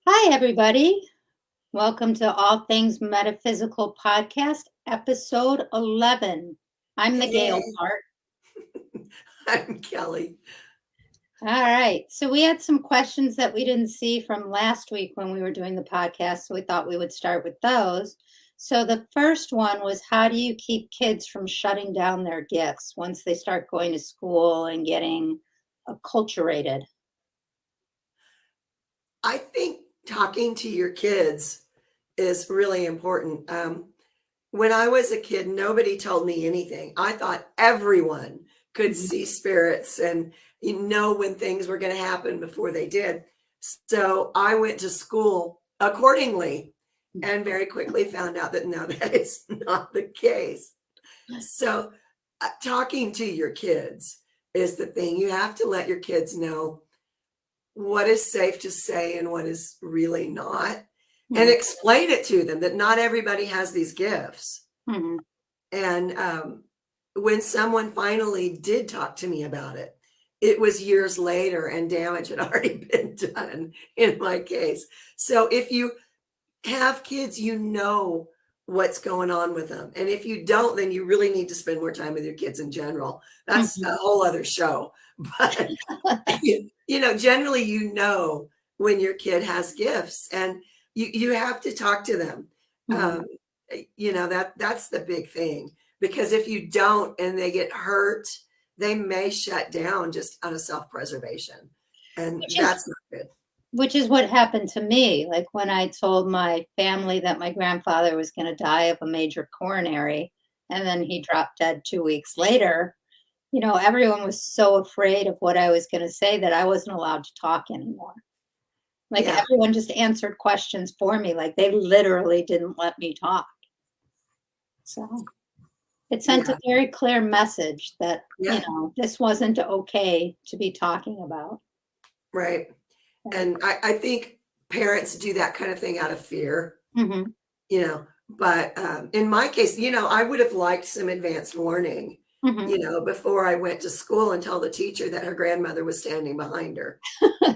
Hi, everybody. Welcome to All Things Metaphysical Podcast, episode 11. I'm the Gail Hey, part. I'm Kelly. All right. So, we had some questions that we didn't see from last week when we were doing the podcast. So, we thought we would start with those. So, the first one was, how do you keep kids from shutting down their gifts once they start going to school and getting acculturated? I think talking to your kids is really important. When I was a kid, nobody told me anything. I thought everyone could Mhm. see spirits and you know when things were going to happen before they did. So I went to school accordingly and very quickly found out that no, that is not the case. So talking to your kids is the thing. You have to let your kids know what is safe to say and what is really not, and Mhm. explain it to them that not everybody has these gifts. Mhm. And when someone finally did talk to me about it, it was years later and damage had already been done in my case. So if you have kids, you know what's going on with them. And if you don't, then you really need to spend more time with your kids in general. That's Mhm. a whole other show. But generally you know when your kid has gifts and you have to talk to them. Mhm. Um, that's the big thing because if you don't and they get hurt, they may shut down just out of self-preservation. And Which is that's not good. Which is what happened to me. Like when I told my family that my grandfather was going to die of a major coronary, and then he dropped dead 2 weeks later, everyone was so afraid of what I was going to say that I wasn't allowed to talk anymore. Like Yeah, everyone just answered questions for me. Like they literally didn't let me talk. So it sent a yeah, very clear message that, yeah, this wasn't okay to be talking about. right. Right. And I think parents do that kind of thing out of fear, Mm-hmm. but in my case, I would have liked some advanced warning, Mm-hmm. before I went to school and tell the teacher that her grandmother was standing behind her.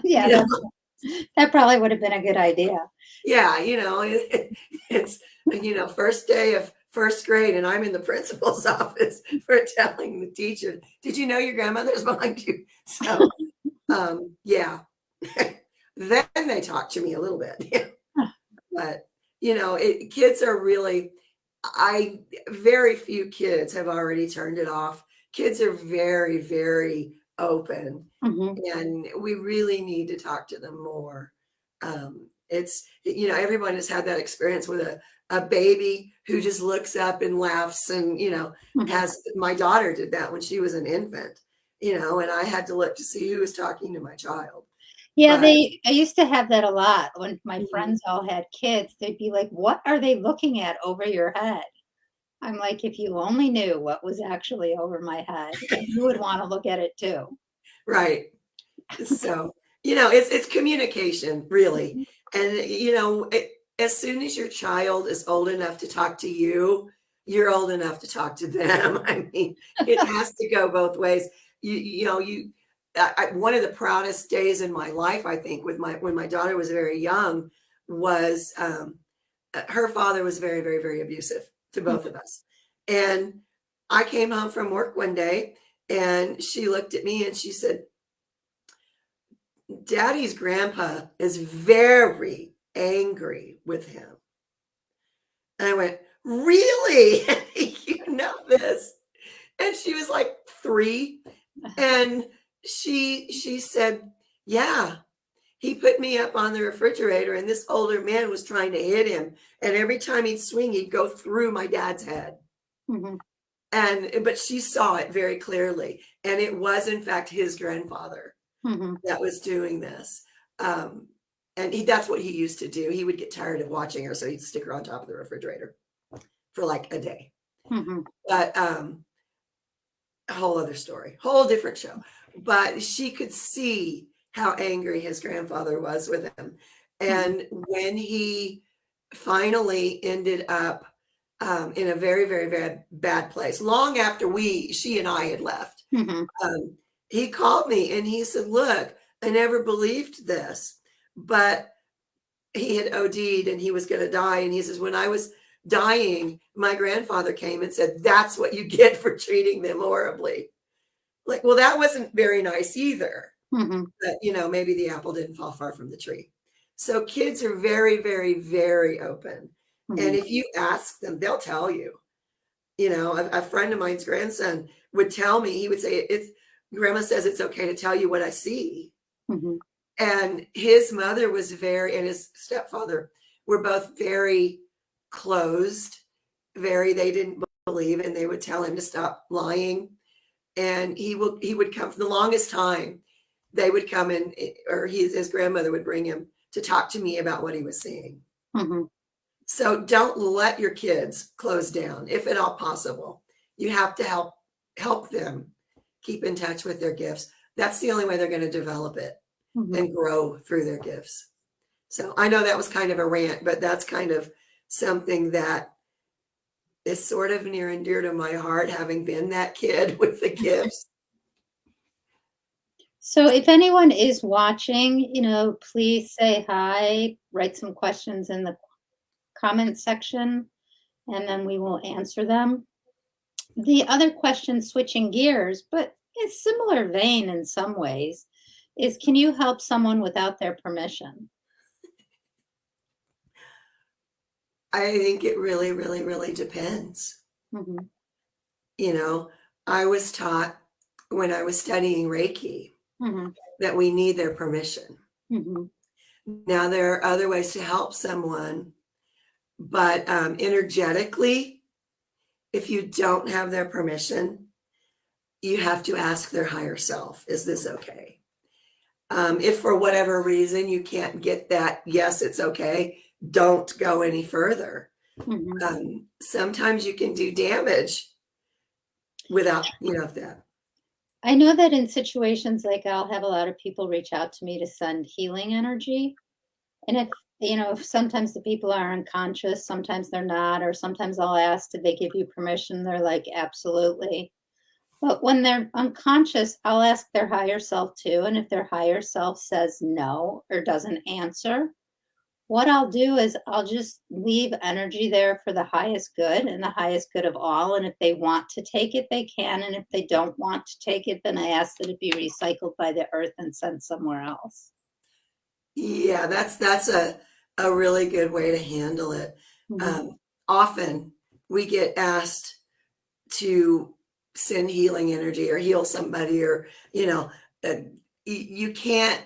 Yeah, You know, that probably would have been a good idea. yeah, it's, first day of first grade and I'm in the principal's office for telling the teacher, did you know your grandmother's behind you? So, yeah, then they talked to me a little bit. But, kids are really I very few kids have already turned it off. Kids are very, very open, Mhm. and we really need to talk to them more. Everyone has had that experience with a baby who just looks up and laughs and, Mhm. has my daughter did that when she was an infant, and I had to look to see who was talking to my child. Yeah, But I used to have that a lot when my mhm, friends all had kids. They'd be like, "What are they looking at over your head?" I'm like, "If you only knew what was actually over my head, you would wanna look at it too." right. So, it's communication, really. Mhm. And, as soon as your child is old enough to talk to you, you're old enough to talk to them. I mean, it has to go both ways. One of the proudest days in my life, I think, when my daughter was very young, was her father was very, very, very abusive to both of us. And I came home from work one day and she looked at me and she said, Daddy's grandpa is very angry with him. And I went, really? You know this? And she was like 3. And she said, yeah, he put me up on the refrigerator and this older man was trying to hit him. And every time he'd swing, he'd go through my dad's head. Mhm. But she saw it very clearly. And it was in fact his grandfather Mhm. that was doing this. Um, and that's what he used to do. He would get tired of watching her, so he'd stick her on top of the refrigerator for like a day. Mhm. But a whole other story, whole different show. But she could see how angry his grandfather was with him. Mhm. And when he finally ended up in a very, very, very bad place, long after she and I had left, Mhm. um, he called me and he said, look, I never believed this, but he had OD'd and he was going to die. And he says, when I was dying, my grandfather came and said, that's what you get for treating them horribly. Like, well, that wasn't very nice either. Mm-hmm. But, you know, maybe the apple didn't fall far from the tree. So kids are very, very, very open. Mm-hmm. And if you ask them, they'll tell you. You know, a friend of mine's grandson would tell me, he would say, it's grandma says it's okay to tell you what I see. Mm-hmm. And his mother was and his stepfather were both very closed, they didn't believe, and they would tell him to stop lying. And he would come for the longest time. They would come in, or his grandmother would bring him to talk to me about what he was seeing. Mm-hmm. So don't let your kids close down, if at all possible. You have to help them keep in touch with their gifts. That's the only way they're going to develop it and grow through their gifts. So I know that was kind of a rant, but that's kind of something that is sort of near and dear to my heart, having been that kid with the gifts. So if anyone is watching, you know, please say hi, write some questions in the comment section, and then we will answer them. The other question, switching gears, but in similar vein in some ways, is can you help someone without their permission? I think it really, really, really depends. Mm-hmm. You know, I was taught when I was studying Reiki Mm-hmm. that we need their permission. Mm-hmm. Now, there are other ways to help someone, but energetically, if you don't have their permission, you have to ask their higher self, is this okay? If for whatever reason you can't get that, yes, it's okay, don't go any further. Mm-hmm. Sometimes you can do damage without, that. I know that in situations like I'll have a lot of people reach out to me to send healing energy. And if sometimes the people are unconscious, sometimes they're not, or sometimes I'll ask, did they give you permission? They're like, absolutely. But when they're unconscious, I'll ask their higher self too. And if their higher self says no or doesn't answer, what I'll do is I'll just leave energy there for the highest good and the highest good of all. And if they want to take it, they can. And if they don't want to take it, then I ask that it be recycled by the earth and sent somewhere else. Yeah, that's a really good way to handle it. Mm-hmm. Often we get asked to send healing energy or heal somebody, or you can't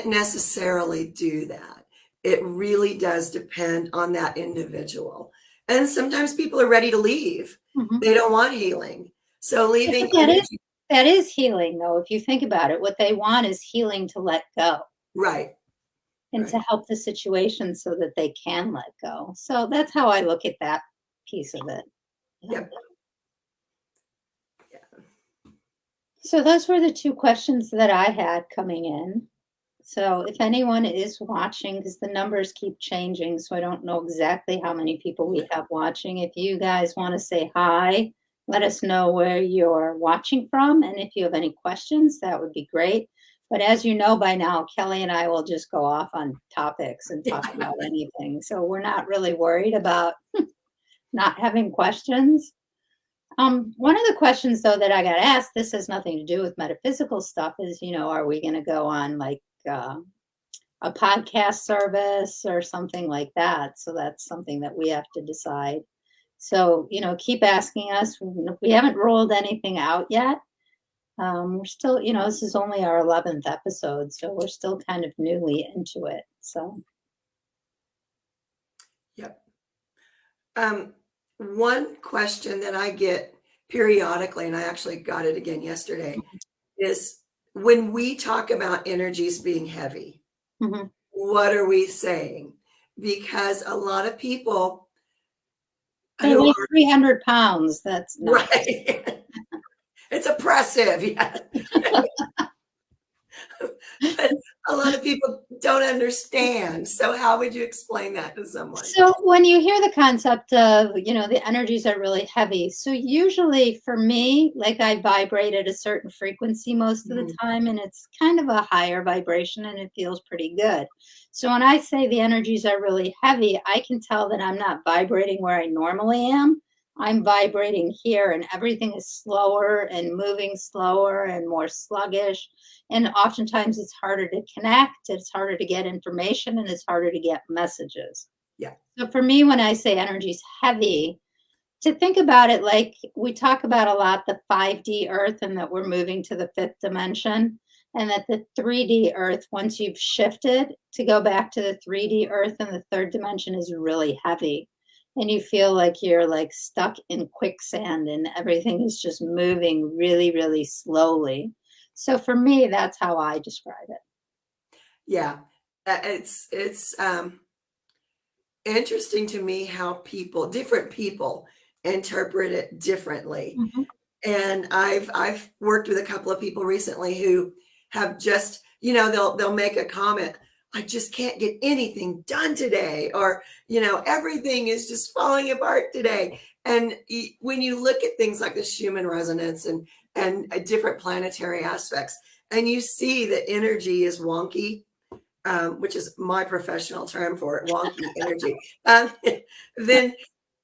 necessarily do that. It really does depend on that individual. And sometimes people are ready to leave. Mm-hmm. They don't want healing. So leaving energy. That is healing, though, if you think about it. What they want is healing to let go. Right. And to help the situation so that they can let go. So that's how I look at that piece of it. Yep. Yeah. So those were the two questions that I had coming in. So if anyone is watching, because the numbers keep changing, so I don't know exactly how many people we have watching. If you guys want to say hi, let us know where you're watching from. And if you have any questions, that would be great. But as you know by now, Kelly and I will just go off on topics and talk about anything. So we're not really worried about not having questions. One of the questions, though, that I got asked, this has nothing to do with metaphysical stuff, is, are we going to go on like a podcast service or something like that? So that's something that we have to decide. So, keep asking us. We haven't rolled anything out yet. We're still, this is only our 11th episode, so we're still kind of newly into it. So, yep. One question that I get periodically, and I actually got it again yesterday, is when we talk about energies being heavy, what are we saying? Because a lot of people they're like 300 pounds. That's not right. It's oppressive, yeah. But a lot of people don't understand. So how would you explain that to someone? So when you hear the concept of, the energies are really heavy. So usually for me, like I vibrate at a certain frequency most of the Mm, time, and it's kind of a higher vibration and it feels pretty good. So when I say the energies are really heavy, I can tell that I'm not vibrating where I normally am. I'm vibrating here and everything is slower and moving slower and more sluggish. And oftentimes it's harder to connect, it's harder to get information, and it's harder to get messages. yeah. So for me, when I say energy is heavy, to think about it like we talk about a lot the 5D Earth and that we're moving to the fifth dimension, and that the 3D Earth, once you've shifted to go back to the 3D Earth and the third dimension, is really heavy. And you feel like you're like stuck in quicksand and everything is just moving really, really slowly. So for me, that's how I describe it. Yeah. It's interesting to me how different people interpret it differently. Mhm. And I've worked with a couple of people recently who have just, they'll make a comment, I just can't get anything done today, or, everything is just falling apart today. And when you look at things like the Schumann resonance and different planetary aspects, and you see that energy is wonky, which is my professional term for it, wonky energy, then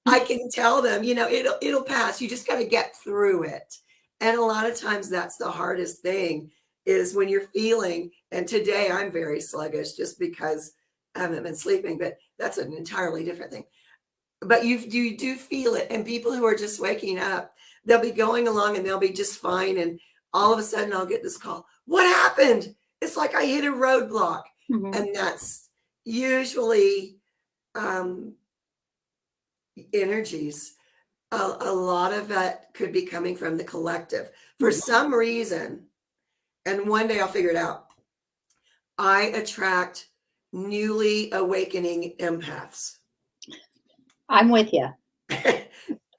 I can tell them, it'll pass. You just got to get through it. And a lot of times that's the hardest thing is when you're feeling, and today I'm very sluggish just because I haven't been sleeping, but that's an entirely different thing. But you do feel it. And people who are just waking up, they'll be going along and they'll be just fine. And all of a sudden I'll get this call. What happened? It's like I hit a roadblock. Mhm. And that's usually um, energies. A lot of that could be coming from the collective. For some reason, and one day I'll figure it out, I attract newly awakening empaths. I'm with you.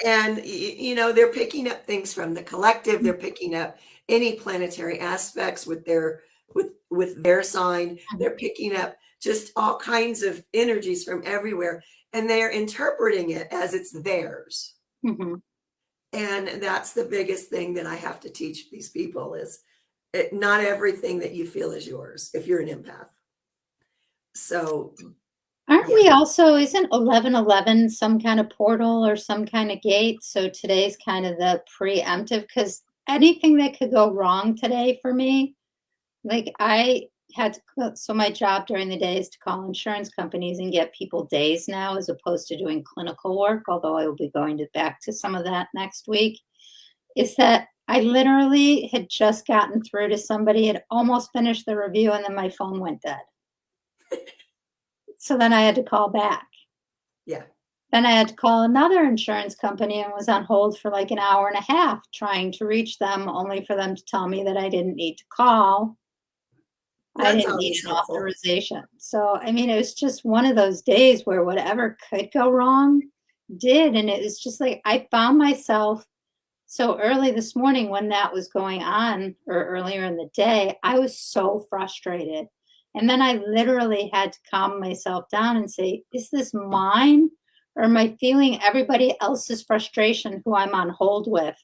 And they're picking up things from the collective, they're picking up any planetary aspects with their sign, they're picking up just all kinds of energies from everywhere, and they're interpreting it as it's theirs. Mhm. And that's the biggest thing that I have to teach these people is not everything that you feel is yours if you're an empath. So, Aren't yeah, we also, isn't 1111 some kind of portal or some kind of gate? So today's kind of the preemptive because anything that could go wrong today for me, like I had to, so my job during the day is to call insurance companies and get people days now as opposed to doing clinical work, although I will be going back to some of that next week. Is that I literally had just gotten through to somebody, had almost finished the review, and then my phone went dead. So then I had to call back. yeah, Then I had to call another insurance company and was on hold for like an hour and a half trying to reach them, only for them to tell me that I didn't need to call. I that's didn't need always an helpful. authorization. So, I mean, it was just one of those days where whatever could go wrong did. And it was just like I found myself so early this morning when that was going on, or earlier in the day, I was so frustrated. And then I literally had to calm myself down and say, is this mine? Or am I feeling everybody else's frustration who I'm on hold with?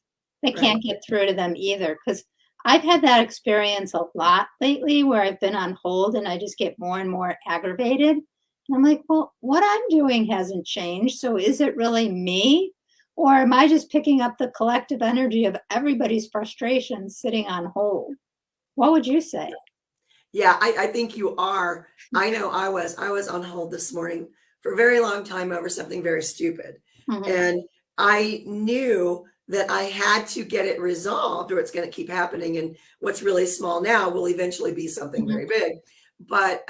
I Right. can't get through to them either. Because I've had that experience a lot lately where I've been on hold and I just get more and more aggravated. And I'm like, well, what I'm doing hasn't changed. So is it really me? Or am I just picking up the collective energy of everybody's frustration sitting on hold? What would you say? Yeah, I think you are. I know I was on hold this morning for a very long time over something very stupid. Mhm, And I knew that I had to get it resolved or it's going to keep happening. And what's really small now will eventually be something mhm, very big. But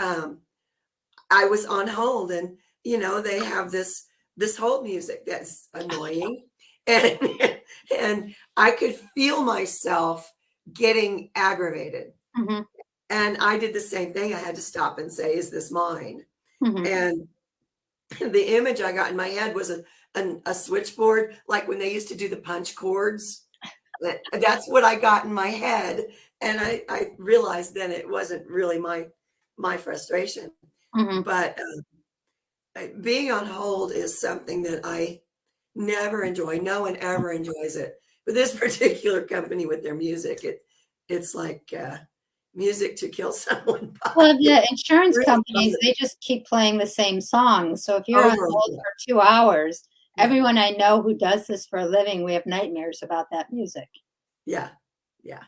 I was on hold and they have this hold music that's annoying. And and I could feel myself getting aggravated. mhm, And I did the same thing. I had to stop and say, "Is this mine?" mhm. And the image I got in my head was a switchboard, like when they used to do the punch cords. That's what I got in my head, and I realized then it wasn't really my frustration. Mhm. But being on hold is something that I never enjoy. No one ever enjoys it. But this particular company with their music, it's like music to kill someone by. Well, the insurance Really companies, they just keep playing the same songs. So if you're on over. hold for 2 hours, Yeah, everyone I know who does this for a living, we have nightmares about that music. yeah, yeah.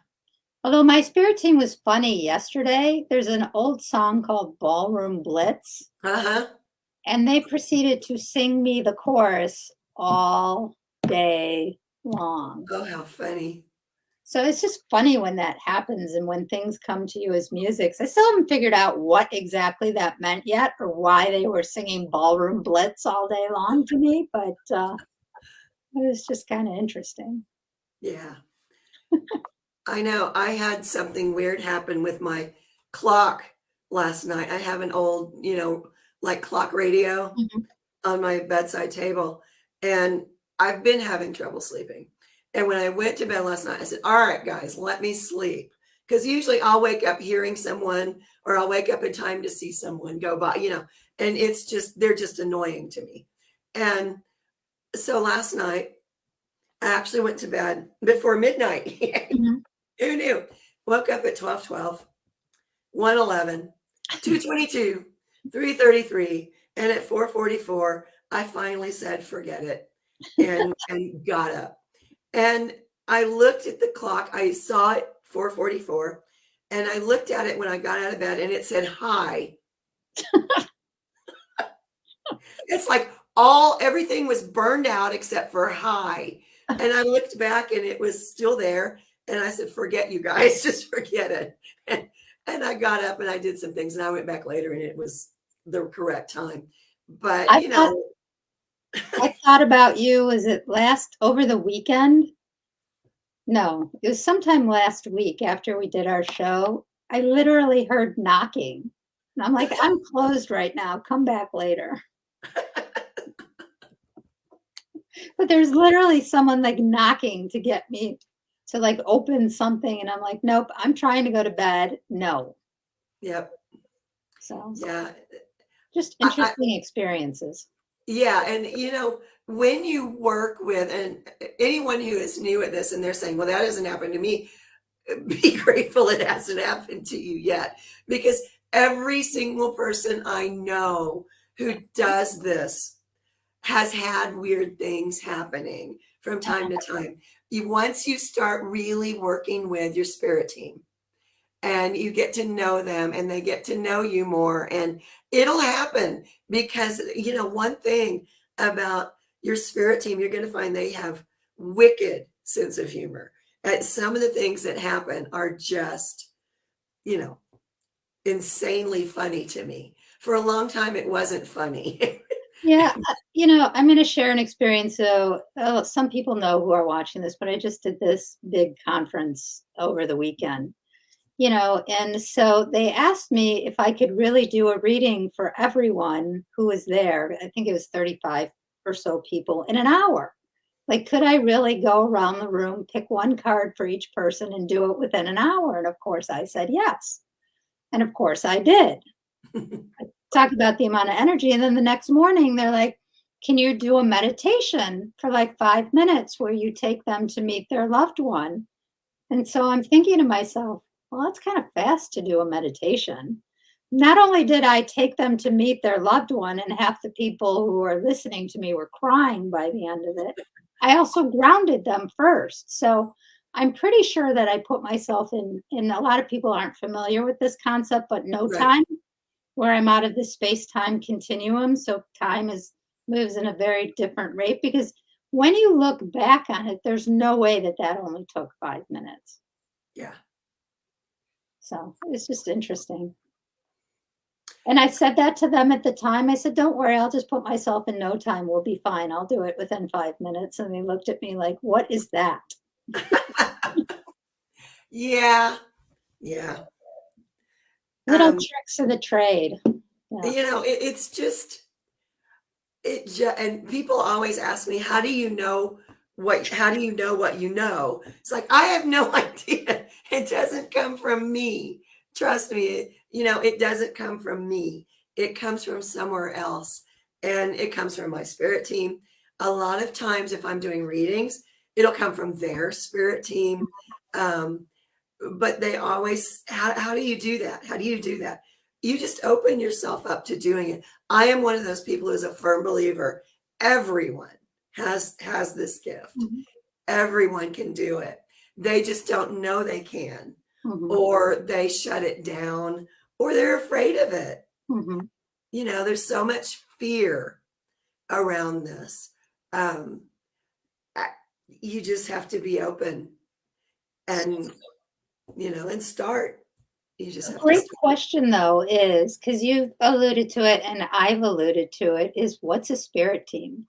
Although my spirit team was funny yesterday, there's an old song called Ballroom Blitz, Uh-huh. and they proceeded to sing me the chorus all day long. Oh, how funny. So it's just funny when that happens and when things come to you as music. I still haven't figured out what exactly that meant yet or why they were singing Ballroom Blitz all day long to me, but it was just kind of interesting. Yeah. I know. I had something weird happen with my clock last night. I have an old, like clock radio Mhm. on my bedside table, and I've been having trouble sleeping. And when I went to bed last night, I said, "All right, guys, let me sleep." Because usually I'll wake up hearing someone, or I'll wake up in time to see someone go by, and they're just annoying to me. And so last night, I actually went to bed before midnight. Mhm. Who knew? Woke up at 12:12, 1:11, 2:22, 3:33, and at 4:44, I finally said, "Forget it," and got up. And I looked at the clock. I saw it 4:44, and I looked at it when I got out of bed, and it said hi. It's like everything was burned out except for hi. And I looked back and it was still there. And I said, "Forget you guys, just forget it." And I got up and I did some things and I went back later and it was the correct time. But, I thought I thought about you, was it over the weekend? No, it was sometime last week after we did our show. I literally heard knocking. And I'm like, I'm closed right now. Come back later. But there's literally someone like knocking to get me to like open something. And I'm like, nope, I'm trying to go to bed. No. yep. So Yeah. just I, interesting experiences. Yeah, and when you work with and anyone who is new at this and they're saying, "Well, that hasn't happened to me," be grateful it hasn't happened to you yet. Because every single person I know who does this has had weird things happening from time to time. Once you start really working with your spirit team and you get to know them and they get to know you more, and it'll happen because one thing about your spirit team, you're going to find they have wicked sense of humor. Some of the things that happen are just you know insanely funny to me. For a long time it wasn't funny. Yeah, I'm going to share an experience. So, some people know who are watching this, but I just did this big conference over the weekend, and so they asked me if I could really do a reading for everyone who was there. I think it was 35 or so people in an hour. Like, could I really go around the room, pick one card for each person, and do it within an hour? And of course, I said yes. And of course, I did. Talk about the amount of energy. And then the next morning, they're like, can you do a meditation for like 5 minutes where you take them to meet their loved one? And so I'm thinking to myself, well, that's kind of fast to do a meditation. Not only did I take them to meet their loved one, and half the people who were listening to me were crying by the end of it, I also grounded them first. So I'm pretty sure that I put myself in a lot of people aren't familiar with this concept, but no Right. time, where I'm out of the space-time continuum. So time is moves in a very different rate because when you look back on it, there's no way that that only took 5 minutes. Yeah. So it's just interesting. And I said that to them at the time. I said, don't worry, I'll just put myself in no time. We'll be fine. I'll do it within 5 minutes. And they looked at me like, what is that? Yeah. Yeah. Little tricks of the trade. Yeah. It's just and people always ask me, how do you know what you know? It's like, I have no idea. It doesn't come from me. Trust me. it doesn't come from me. It comes from somewhere else. And it comes from my spirit team. A lot of times, if I'm doing readings, it'll come from their spirit team. But they always, how do you do that? How do you do that? You just open yourself up to doing it. I am one of those people who's a firm believer. Everyone has this gift. Mhm. Everyone can do it. They just don't know they can, Mhm. or they shut it down, or they're afraid of it. Mhm. There's so much fear around this. Um, you just have to be open and, and start. You just A have to great question, though, is because you've alluded to it and I've alluded to it, is what's a spirit team?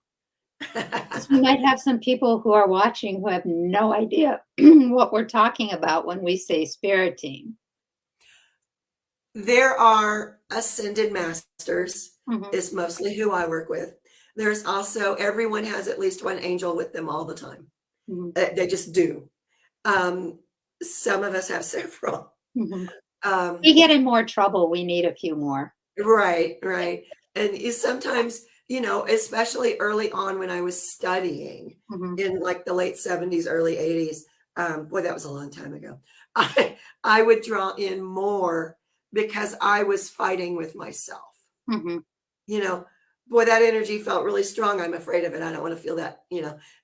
Because we start. might have some people who are watching who have no idea what we're talking about when we say spirit team. There are ascended masters, Mhm. is mostly who I work with. There's also, everyone has at least one angel with them all the time. Mhm. They just do. Um, some of us have several. Mhm. Um, We get in more trouble. We need a few more. right, right. And sometimes, especially early on when I was studying Mhm. in like the late 70s, early 80s, boy, that was a long time ago. I would draw in more because I was fighting with myself. Mhm. you know, Boy, that energy felt really strong. I'm afraid of it. I don't want to feel that.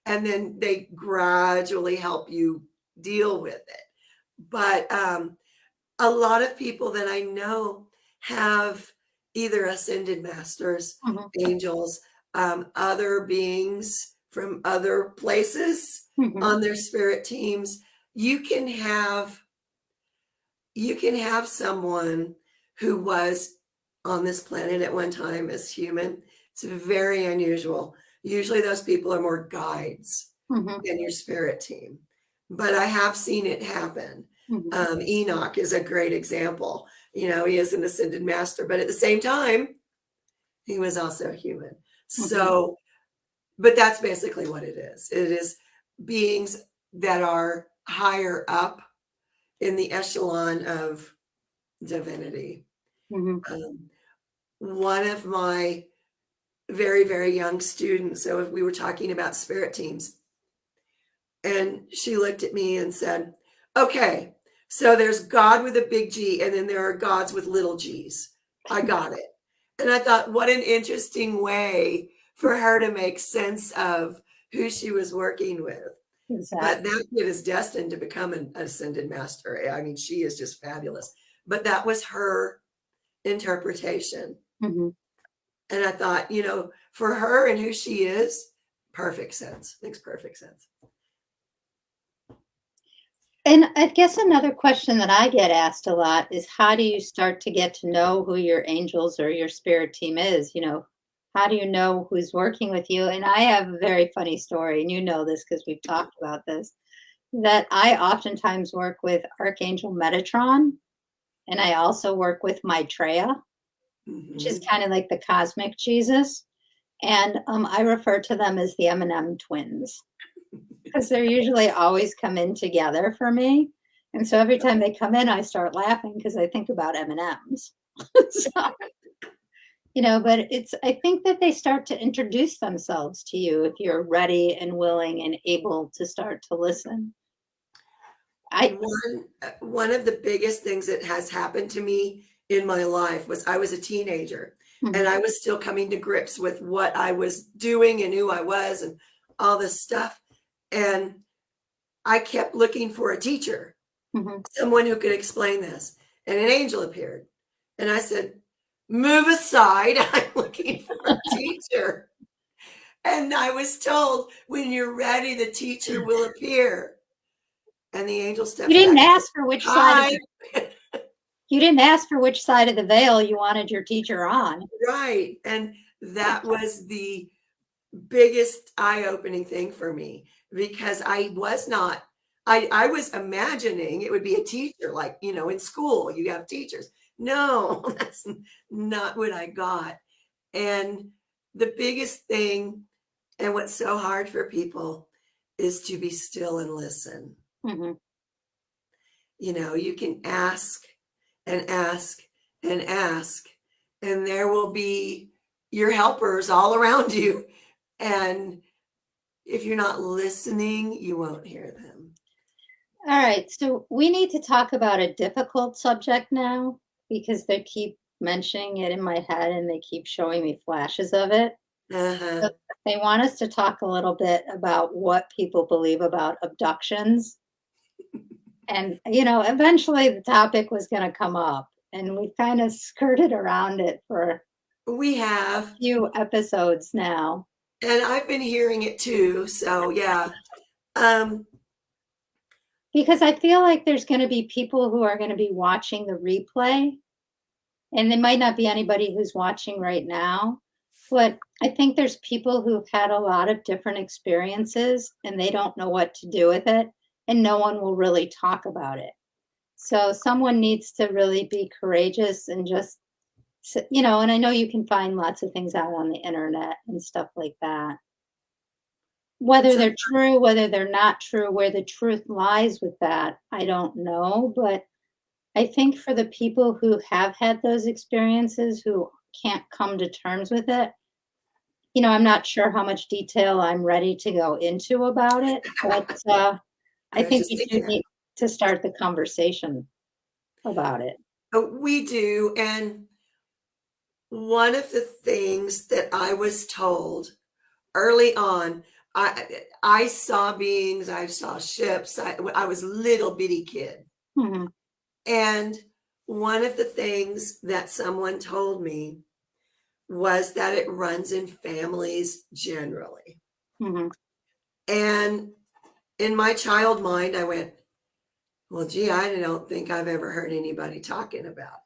And then they gradually help you deal with it. But a lot of people that I know have either ascended masters, Mhm. angels, other beings from other places Mhm. on their spirit teams. You can have someone who was on this planet at one time as human. It's very unusual. Usually those people are more guides Mhm. than your spirit team. But I have seen it happen. Mhm. Enoch is a great example. He is an ascended master, but at the same time, he was also human. Mhm. So, but that's basically what it is. It is beings that are higher up in the echelon of divinity. Mhm. Um, one of my very, very young students, so if we were talking about spirit teams, and she looked at me and said, okay, so there's God with a big G, and then there are gods with little g's. I got it. And I thought, what an interesting way for her to make sense of who she was working with. But Exactly. that kid is destined to become an ascended master. I mean, she is just fabulous. But that was her interpretation. Mhm. And I thought, for her and who she is, perfect sense. Makes perfect sense. And I guess another question that I get asked a lot is how do you start to get to know who your angels or your spirit team is? How do you know who's working with you? And I have a very funny story, and you know this because we've talked about this, that I oftentimes work with Archangel Metatron, and I also work with Maitreya, which is Hmm. kind of like the cosmic Jesus. And I refer to them as the M&M twins because they're usually always come in together for me. And so every time they come in, I start laughing because I think about M&Ms. So, but I think that they start to introduce themselves to you if you're ready and willing and able to start to listen. I, One of the biggest things that has happened to me in my life was I was a teenager and Mhm. I was still coming to grips with what I was doing and who I was and all this stuff. And I kept looking for a teacher, Mhm. someone who could explain this. And an angel appeared. And I said, move aside. I'm looking for a teacher. And I was told, when you're ready, the teacher will appear. And the angel You steps didn't back. ask for which side of Hi. the you didn't ask for which side of the veil you wanted your teacher on. Right. And that was the biggest eye-opening thing for me because I was not, I was imagining it would be a teacher, like, in school, you have teachers. No, that's not what I got. And the biggest thing, and what's so hard for people, is to be still and listen. Mhm. You can ask and ask and ask, and there will be your helpers all around you. And if you're not listening, you won't hear them. All right, so we need to talk about a difficult subject now because they keep mentioning it in my head and they keep showing me flashes of it. Uh-huh. So they want us to talk a little bit about what people believe about abductions. And, eventually the topic was going to come up, and we've kind of skirted around it for We a have, few episodes now. and I've been hearing it too. So yeah. Um, Because I feel like there's going to be people who are going to be watching the replay, and there might not be anybody who's watching right now, but I think there's people who've had a lot of different experiences and they don't know what to do with it, and no one will really talk about it. So someone needs to really be courageous and just, and I know you can find lots of things out on the internet and stuff like that. Whether so they're true, whether they're not true, where the truth lies with that, I don't know. But I think for the people who have had those experiences who can't come to terms with it, I'm not sure how much detail I'm ready to go into about it, but I I was think just we thinking do that. need to start the conversation about it. We do. And one of the things that I was told early on, I saw beings, I saw ships. I was a little bitty kid. Mhm, And one of the things that someone told me was that it runs in families generally. mhm, And in my child mind, I went, well, gee, I don't think I've ever heard anybody talking about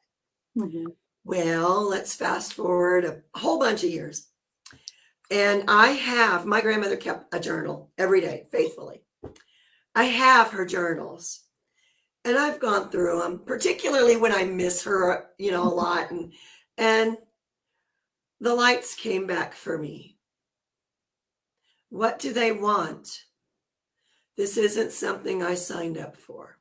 it. mhm, Well, let's fast forward a whole bunch of years. And my grandmother kept a journal every day, faithfully. I have her journals and I've gone through them, particularly when I miss her, a lot. And the lights came back for me. What do they want? This isn't something I signed up for.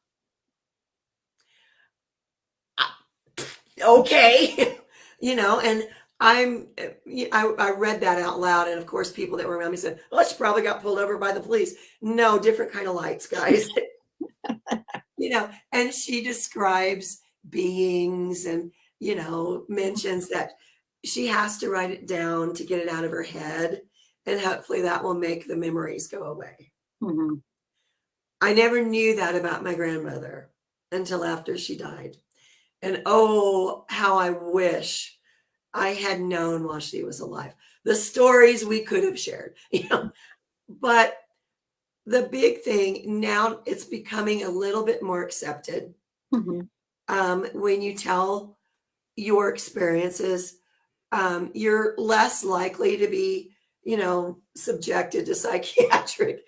Okay. And I read that out loud. And of course, people that were around me said, oh, she probably got pulled over by the police. No, different kind of lights, guys. And she describes beings and, mentions that she has to write it down to get it out of her head. And hopefully that will make the memories go away. mhm. I never knew that about my grandmother until after she died. And oh, how I wish I had known while she was alive. The stories we could have shared, But the big thing now, it's becoming a little bit more accepted. Mhm. When you tell your experiences, you're less likely to be, subjected to psychiatric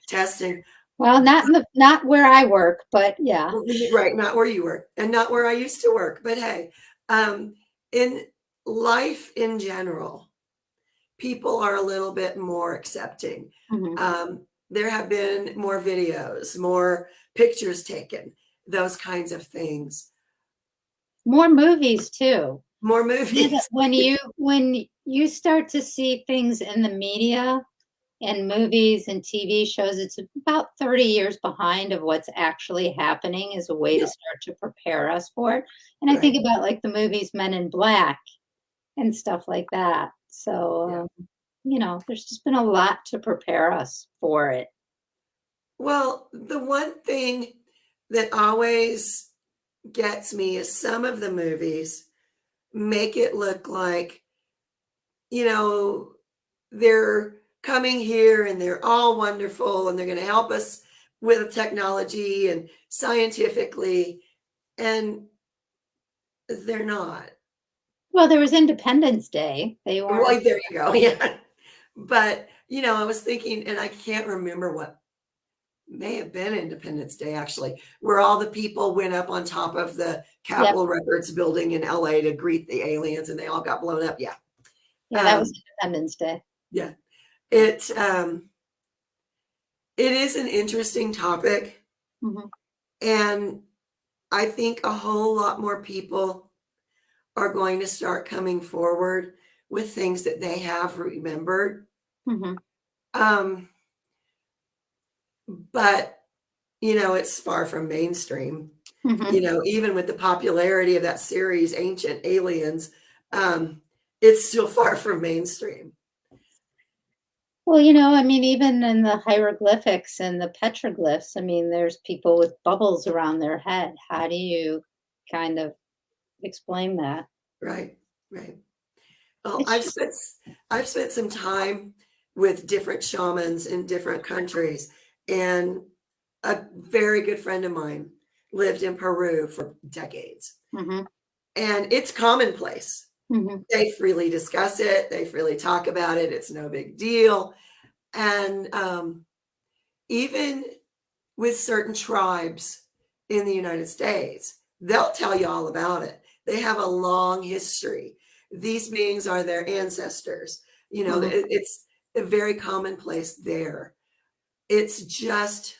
testing. Well, not where I work, but yeah. Right, not where you work and not where I used to work. But hey, in life in general, people are a little bit more accepting. Mhm. There have been more videos, more pictures taken, those kinds of things, More movies too. more Yeah, that movies. when you start to see things in the media and movies and TV shows, it's about 30 years behind of what's actually happening as a way to Yeah, start to prepare us for it. And I think right. about like the movies Men in Black and stuff like that. So, Yeah. there's just been a lot to prepare us for it. Well, the one thing that always gets me is some of the movies make it look like, you know, they're coming here and they're all wonderful and they're going to help us with technology and scientifically, and they're not. Well, there was Independence Day. They Well, weren't. there you go. Yeah. But, I was thinking, and I can't remember what may have been Independence Day actually, where all the people went up on top of the Yep. Capitol Records building in LA to greet the aliens and they all got blown up. Yeah. Yeah, that was Um, Independence Day. yeah. It it is an interesting topic. Mhm. And I think a whole lot more people are going to start coming forward with things that they have remembered. Mhm. Um, but, it's far from mainstream. Mhm. Even with the popularity of that series, Ancient Aliens, it's still far from mainstream. Well, I mean, even in the hieroglyphics and the petroglyphs, I mean, there's people with bubbles around their head. How do you kind of explain that? Right, right. Well, It's I've just spent I've spent some time with different shamans in different countries, and a very good friend of mine lived in Peru for decades, mhm, and it's commonplace. mhm, They freely discuss it, they freely talk about it, it's no big deal, and, even with certain tribes in the United States, they'll tell you all about it. They have a long history. These beings are their ancestors. mhm, It's a very commonplace there. It's just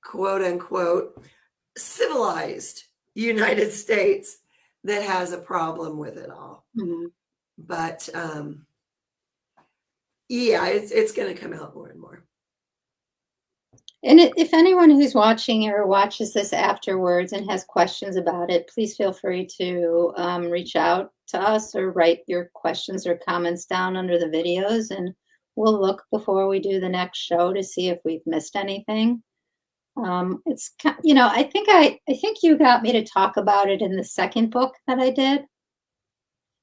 quote unquote civilized United States that has a problem with it all. mhm. But yeah, it's going to come out more and more. And if anyone who's watching or watches this afterwards and has questions about it, please feel free to reach out to us or write your questions or comments down under the videos, and we'll look before we do the next show to see if we've missed anything. I think you got me to talk about it in the second book that I did.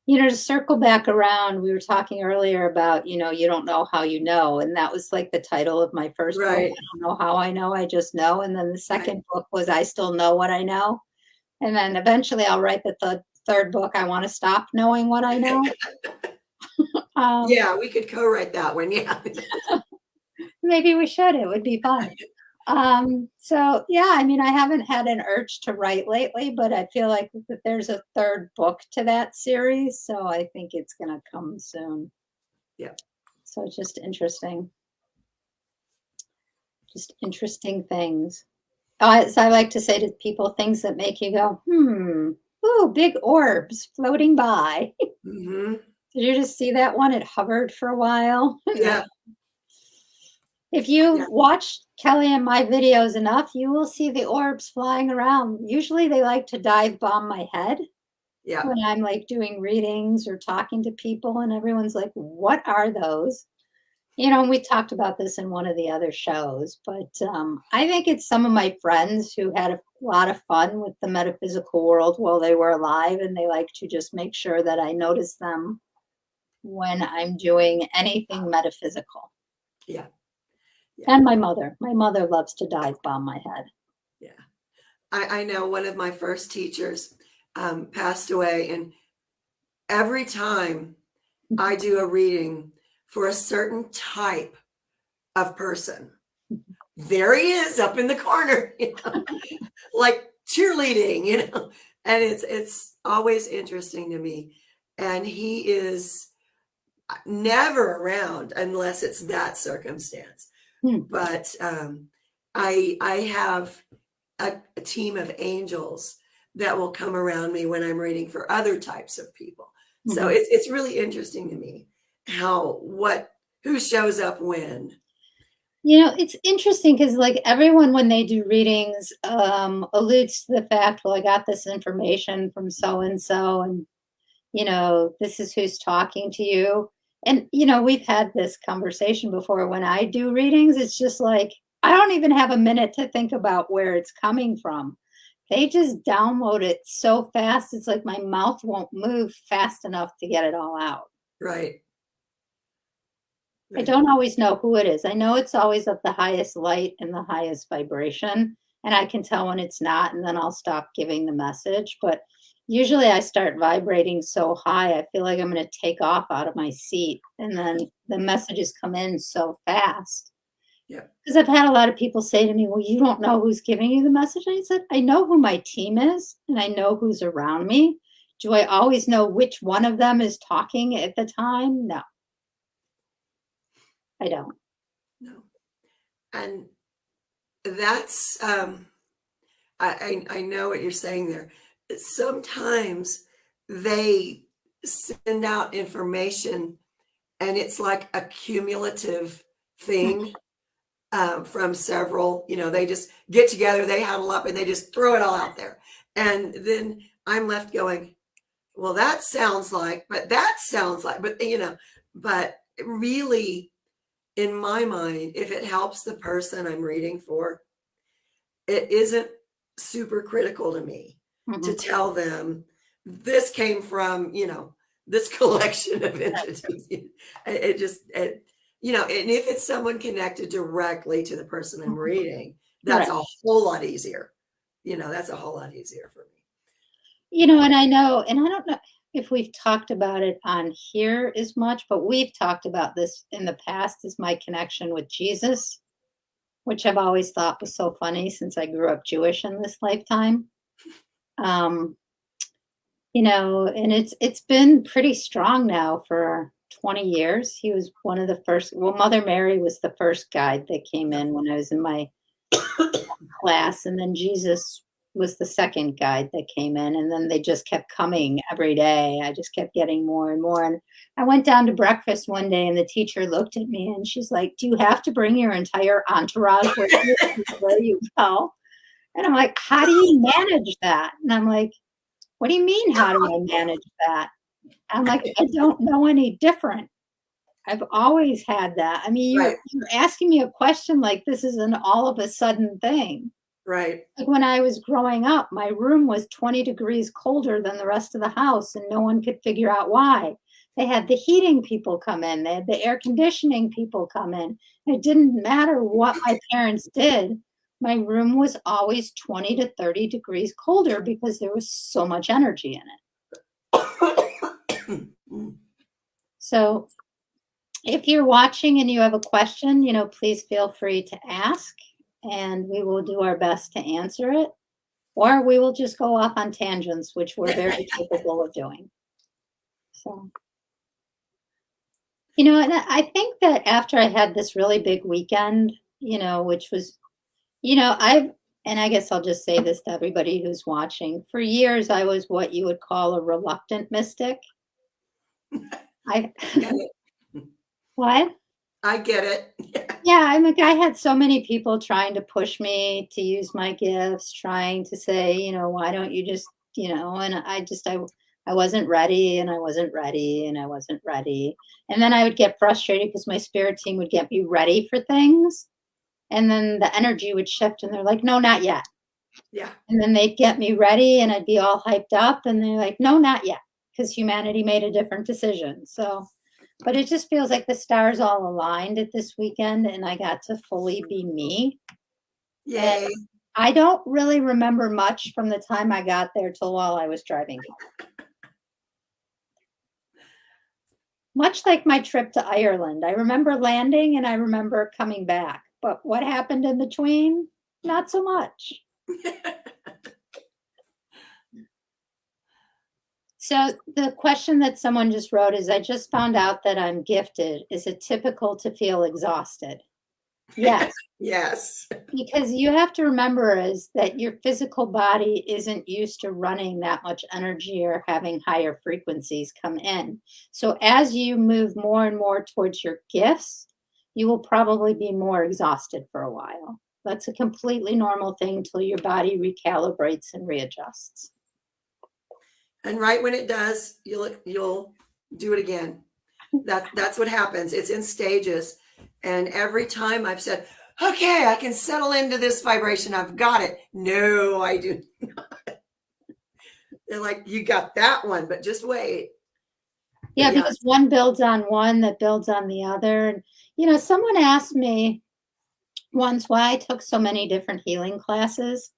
To circle back around, we were talking earlier about, you don't know how you know. And that was like the title of my first book. Right, I don't know how I know, I just know. And then the right. second book was I Still Know What I Know. And then eventually I'll write the third book, I Want to Stop Knowing What I Know. Um, Yeah, we could co-write that one. Yeah. maybe we should, it would be fun. So yeah, I mean, I haven't had an urge to write lately, but I feel like that there's a third book to that series. So I think it's going to come soon. Yeah. So it's just interesting things. As I like to say to people, things that make you go, ooh, big orbs floating by. Mhm. Did you just see that one? It hovered for a while. Yeah, If you yeah, watch Kelly and my videos enough, you will see the orbs flying around. Usually they like to dive bomb my head yeah, when I'm like doing readings or talking to people, and everyone's like, what are those? And we talked about this in one of the other shows, but I think it's some of my friends who had a lot of fun with the metaphysical world while they were alive, and they like to just make sure that I notice them when I'm doing anything metaphysical. yeah, yeah, And my mother loves to dive bomb my head. yeah. I know one of my first teachers passed away, and every time I do a reading for a certain type of person, there he is up in the corner, like cheerleading, and it's always interesting to me. And he is never around unless it's that circumstance. Hmm. But I have a team of angels that will come around me when I'm reading for other types of people. So Mhm. it's really interesting to me who shows up when. It's interesting because, like, everyone, when they do readings, alludes to the fact, well, I got this information from so and so, and, this is who's talking to you. And, we've had this conversation before. When I do readings, it's just like, I don't even have a minute to think about where it's coming from. They just download it so fast. It's like my mouth won't move fast enough to get it all out. Right, I right. don't always know who it is. I know it's always of the highest light and the highest vibration, and I can tell when it's not, and then I'll stop giving the message. But usually I start vibrating so high, I feel like I'm going to take off out of my seat, and then the messages come in so fast. Yeah. Because I've had a lot of people say to me, well, you don't know who's giving you the message. And I said, I know who my team is, and I know who's around me. Do I always know which one of them is talking at the time? No, I don't. No. And that's I know what you're saying there. Sometimes they send out information, and it's like a cumulative thing from several, they just get together, they huddle up, and they just throw it all out there. And then I'm left going, well, that sounds like, but but really, in my mind, if it helps the person I'm reading for, it isn't super critical to me to tell them this came from, this collection of entities. And if it's someone connected directly to the person I'm reading, that's a whole lot easier. That's a whole lot easier for me. And I know, and I don't know if we've talked about it on here as much, but we've talked about this in the past, is my connection with Jesus, which I've always thought was so funny since I grew up Jewish in this lifetime. And it's been pretty strong now for 20 years. He was one of the first. Well, Mother Mary was the first guide that came in when I was in my class, and then Jesus was the second guide that came in, and then they just kept coming every day. I just kept getting more and more. And I went down to breakfast one day, and the teacher looked at me, and she's like, "Do you have to bring your entire entourage with you where you go?" And I'm like, "How do you manage that?" And I'm like, "What do you mean, how do I manage that?" I'm like, "I don't know any different. I've always had that." I mean, you're asking me a question like this is an all of a sudden thing. Right. Like when I was growing up, my room was 20 degrees colder than the rest of the house, and no one could figure out why. They had the heating people come in, they had the air conditioning people come in. It didn't matter what my parents did. My room was always 20 to 30 degrees colder because there was so much energy in it. So if you're watching and you have a question, please feel free to ask, and we will do our best to answer it. Or we will just go off on tangents, which we're very capable of doing. So, and I think that after I had this really big weekend, which was, and I guess I'll just say this to everybody who's watching. For years, I was what you would call a reluctant mystic. What? I get it. Yeah, I had so many people trying to push me to use my gifts, trying to say, why don't you just, and I wasn't ready, and I wasn't ready, and I wasn't ready. And then I would get frustrated because my spirit team would get me ready for things. And then the energy would shift, and they're like, no, not yet. Yeah. And then they'd get me ready, and I'd be all hyped up, and they're like, no, not yet, because humanity made a different decision. So, but it just feels like the stars all aligned at this weekend, and I got to fully be me. Yay. And I don't really remember much from the time I got there till while I was driving home. Much like my trip to Ireland. I remember landing and I remember coming back. But what happened in between? Not so much. So the question that someone just wrote is, I just found out that I'm gifted. Is it typical to feel exhausted? Yes. Yes. Because you have to remember is that your physical body isn't used to running that much energy or having higher frequencies come in. So as you move more and more towards your gifts, you will probably be more exhausted for a while. That's a completely normal thing until your body recalibrates and readjusts. And right when it does, you'll do it again. That's what happens. It's in stages. And every time I've said, okay, I can settle into this vibration. I've got it. No, I do not. They're like, you got that one, but just wait. Yeah, because one builds on one that builds on the other. And, someone asked me once why I took so many different healing classes.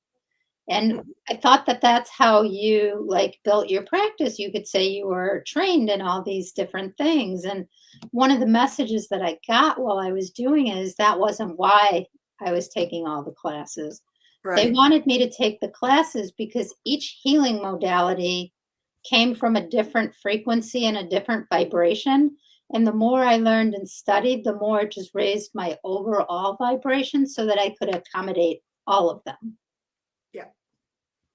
And I thought that that's how you built your practice. You could say you were trained in all these different things. And one of the messages that I got while I was doing it is that wasn't why I was taking all the classes. Right. They wanted me to take the classes because each healing modality came from a different frequency and a different vibration. And the more I learned and studied, the more it just raised my overall vibration so that I could accommodate all of them.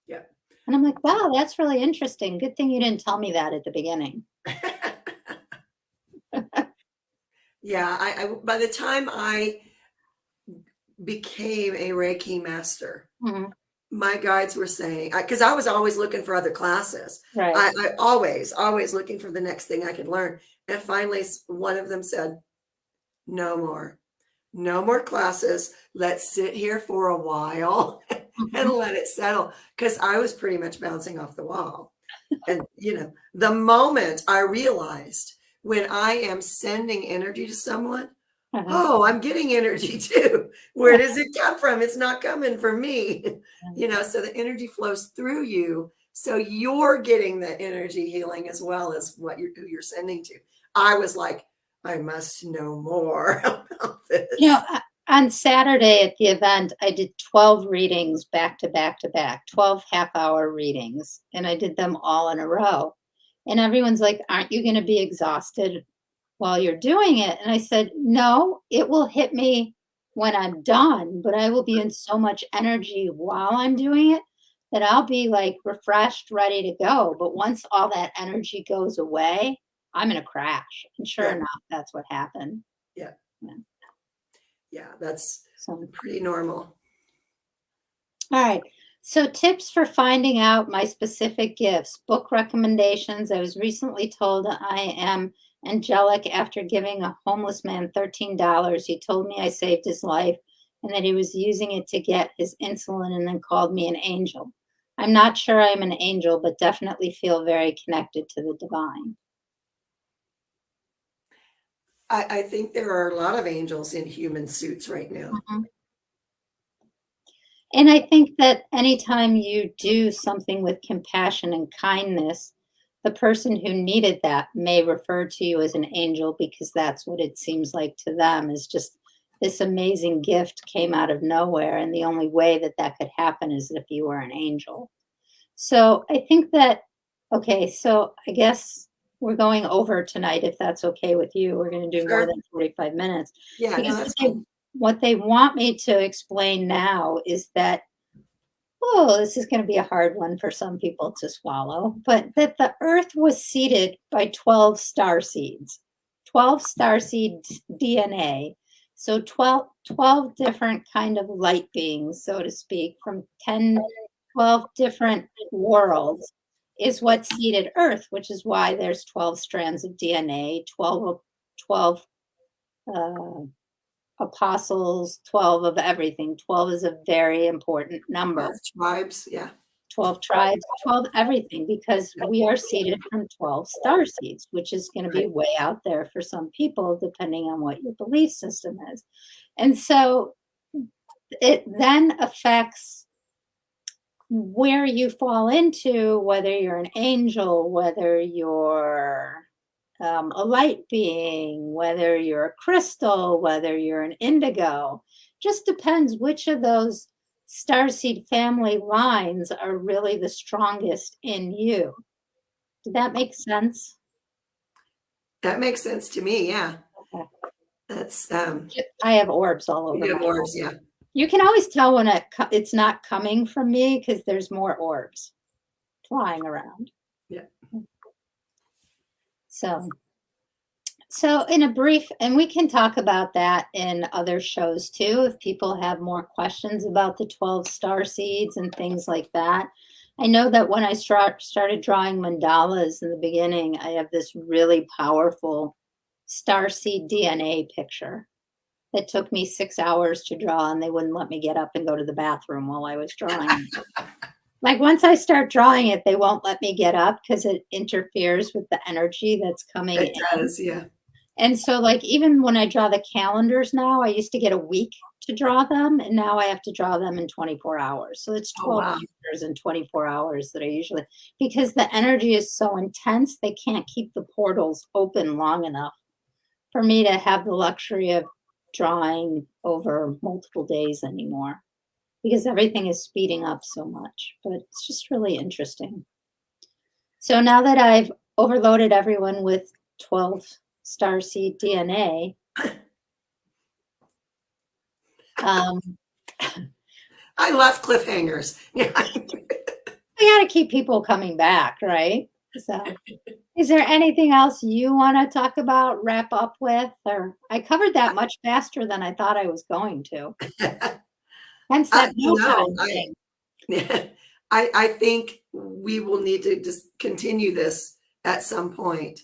Yeah. And I'm like, wow, that's really interesting. Good thing you didn't tell me that at the beginning. Yeah, by the time I became a Reiki master, Mhm. my guides were saying, because I was always looking for other classes. Right. I always looking for the next thing I could learn. And finally, one of them said, no more, no more classes. Let's sit here for a while and Mhm. let it settle. Because I was pretty much bouncing off the wall. And, the moment I realized when I am sending energy to someone, Uh-huh. oh, I'm getting energy too. Where does it come from? It's not coming from me. So the energy flows through you. So you're getting the energy healing as well as who you're sending to. I was like, I must know more about You know, this. on Saturday at the event, I did 12 readings back to back to back, 12 half-hour readings, and I did them all in a row. And everyone's like, aren't you going to be exhausted while you're doing it? And I said, no, it will hit me when I'm done, but I will be in so much energy while I'm doing it that I'll be like refreshed, ready to go. But once all that energy goes away, I'm going to crash. And sure Yeah, enough, that's what happened. yeah, Yeah. yeah. That's So. pretty normal. All right. So, tips for finding out my specific gifts, book recommendations. I was recently told I am angelic after giving a homeless man $13. He told me I saved his life and that he was using it to get his insulin and then called me an angel. I'm not sure I'm an angel, but definitely feel very connected to the divine. I think there are a lot of angels in human suits right now. Mhm. And I think that anytime you do something with compassion and kindness, the person who needed that may refer to you as an angel because that's what it seems like to them is just this amazing gift came out of nowhere. And the only way that that could happen is if you were an angel. So I think that, okay, so I guess we're going over tonight if that's okay with you. We're going to do more Sure. than 45 minutes Yeah, no, because that's fine. what they want me to explain now is that, oh, this is going to be a hard one for some people to swallow, but that the earth was seeded by 12 star seeds, 12 star seed DNA. So 12 different kind of light beings, so to speak, from 10, 12 different worlds is what seeded earth, which is why there's 12 strands of DNA, 12 uh, apostles, 12 of everything. 12 is a very important 12 number. tribes. Yeah. 12 tribes, 12 everything, because we are seeded from 12 star seeds, which is going to be Right. way out there for some people, depending on what your belief system is. And so it then affects where you fall into, whether you're an angel, whether you're a light being, whether you're a crystal, whether you're an indigo. Just depends which of those starseed family lines are really the strongest in you. Did that make sense? That makes sense to me. Yeah. Okay. That's I have orbs all over you my have head. orbs. Yeah. You can always tell when it's not coming from me because there's more orbs flying around. Yeah. So So, in a brief, and we can talk about that in other shows too, if people have more questions about the 12 star seeds and things like that. I know that when I started drawing mandalas in the beginning, I have this really powerful star seed DNA picture that took me 6 hours to draw, and they wouldn't let me get up and go to the bathroom while I was drawing. Like once I start drawing it, they won't let me get up because it interferes with the energy that's coming It in. does. Yeah. And so, like, even when I draw the calendars now, I used to get a week to draw them, and now I have to draw them in 24 hours. So it's Oh, 12 wow. pictures in 24 hours that I usually, because the energy is so intense, they can't keep the portals open long enough for me to have the luxury of drawing over multiple days anymore because everything is speeding up so much. But it's just really interesting. So now that I've overloaded everyone with 12 starseed DNA, um, I love cliffhangers. Yeah. We got to keep people coming back, right? So, is there anything else you want to talk about, wrap up with? Or I covered that much faster than I thought I was going to. Hence that no No, time thing. I think we will need to just continue this at some point.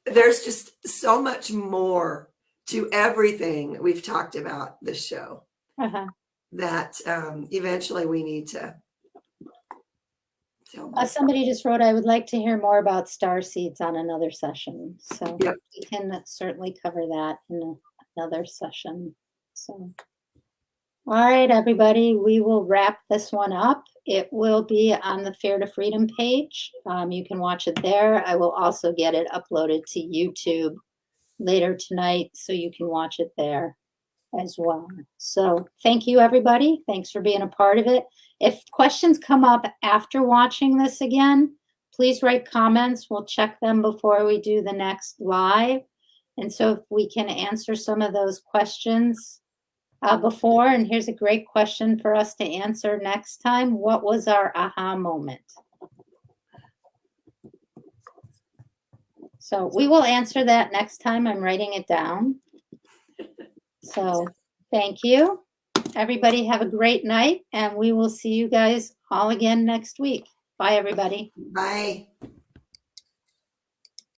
There's just so much more to everything we've talked about this show Uh-huh. that eventually we need to. Somebody just wrote, I would like to hear more about star seeds on another session. So Yep. we can certainly cover that in another session. So, all right, everybody, we will wrap this one up. It will be on the Fair to Freedom page. You can watch it there. I will also get it uploaded to YouTube later tonight, so you can watch it there as well. So thank you, everybody. Thanks for being a part of it. If questions come up after watching this again, please write comments. We'll check them before we do the next live. And so if we can answer some of those questions before, and here's a great question for us to answer next time. What was our aha moment? So we will answer that next time. I'm writing it down. So thank you. Everybody have a great night, and we will see you guys all again next week. Bye, everybody. Bye.